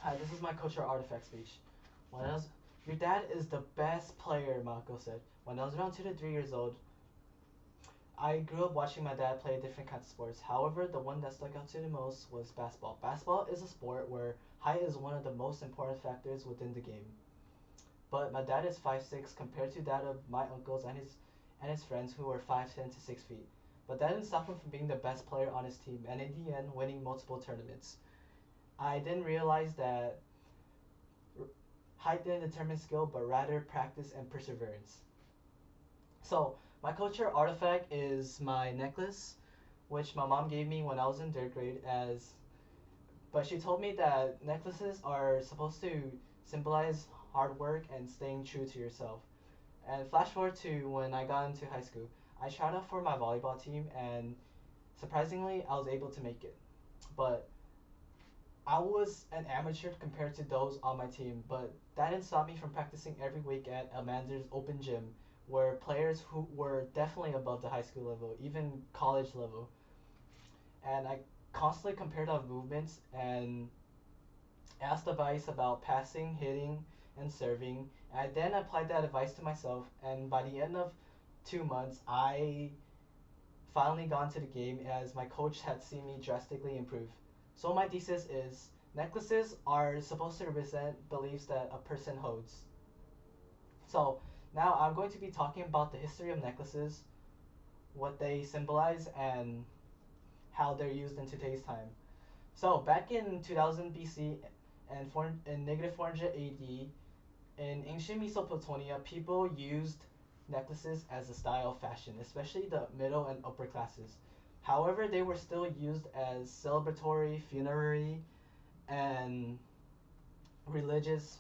Hi, this is my cultural artifact speech. When I was, your dad is the best player, my uncle said. When I was around 2 to 3 years old, I grew up watching my dad play different kinds of sports. However, the one that stuck out to me most was basketball. Basketball is a sport where height is one of the most important factors within the game. But my dad is 5'6" compared to that of my uncles and his friends who were 5'10" to 6 feet. But that didn't stop him from being the best player on his team and in the end winning multiple tournaments. I didn't realize that height didn't determine skill, but rather practice and perseverance. So my culture artifact is my necklace, which my mom gave me when I was in third grade. But she told me that necklaces are supposed to symbolize hard work and staying true to yourself. And flash forward to when I got into high school, I tried out for my volleyball team, and surprisingly, I was able to make it. But I was an amateur compared to those on my team, but that didn't stop me from practicing every week at Elmander's open gym, where players who were definitely above the high school level, even college level, and I constantly compared our movements and asked advice about passing, hitting, and serving. And I then applied that advice to myself, and by the end of 2 months, I finally got into the game as my coach had seen me drastically improve. So my thesis is necklaces are supposed to represent beliefs that a person holds. So now I'm going to be talking about the history of necklaces, what they symbolize, and how they're used in today's time. So back in 2000 BC and negative 400 AD, in ancient Mesopotamia, people used necklaces as a style of fashion, especially the middle and upper classes. However, they were still used as celebratory, funerary, and religious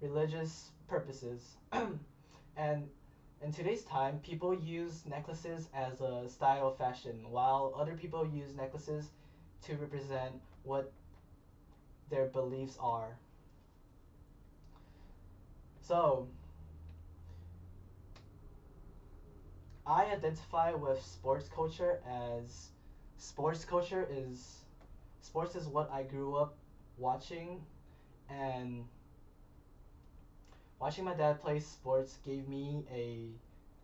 religious purposes. And in today's time, people use necklaces as a style of fashion, while other people use necklaces to represent what their beliefs are. So, I identify with sports culture is sports is what I grew up watching, and watching my dad play sports gave me a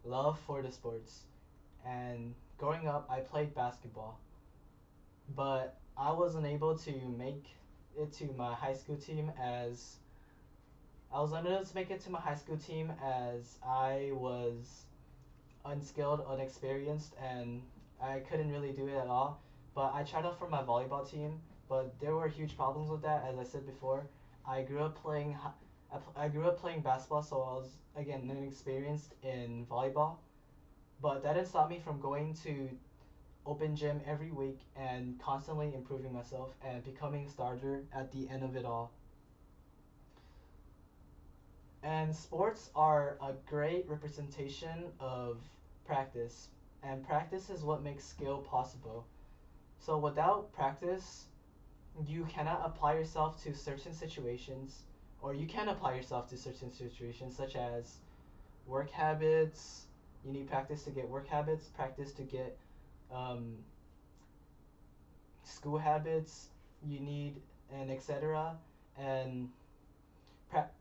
love for the sports. And growing up, I played basketball, but I wasn't able to make it to my high school team as I was unable to make it to my high school team as I was unskilled, unexperienced, and I couldn't really do it at all. But I tried out for my volleyball team, but there were huge problems with that. As I said before, I grew up playing. I grew up playing basketball, so I was again inexperienced in volleyball. But that didn't stop me from going to open gym every week and constantly improving myself and becoming a starter at the end of it all. And sports are a great representation of practice, and practice is what makes skill possible. So without practice, you cannot apply yourself to certain situations, or you can apply yourself to certain situations such as work habits. You need practice to get work habits, practice to get um, school habits. You need and etc. And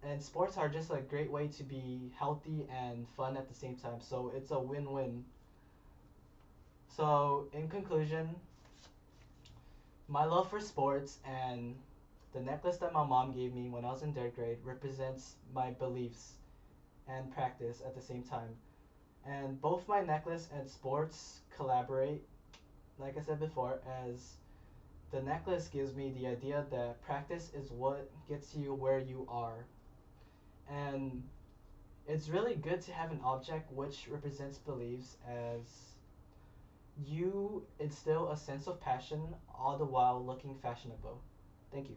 and sports are just a great way to be healthy and fun at the same time. So it's a win-win. So in conclusion, my love for sports and the necklace that my mom gave me when I was in third grade represents my beliefs and practice at the same time. And both my necklace and sports collaborate, like I said before, as the necklace gives me the idea that practice is what gets you where you are. And it's really good to have an object which represents beliefs as you instill a sense of passion all the while looking fashionable. Thank you.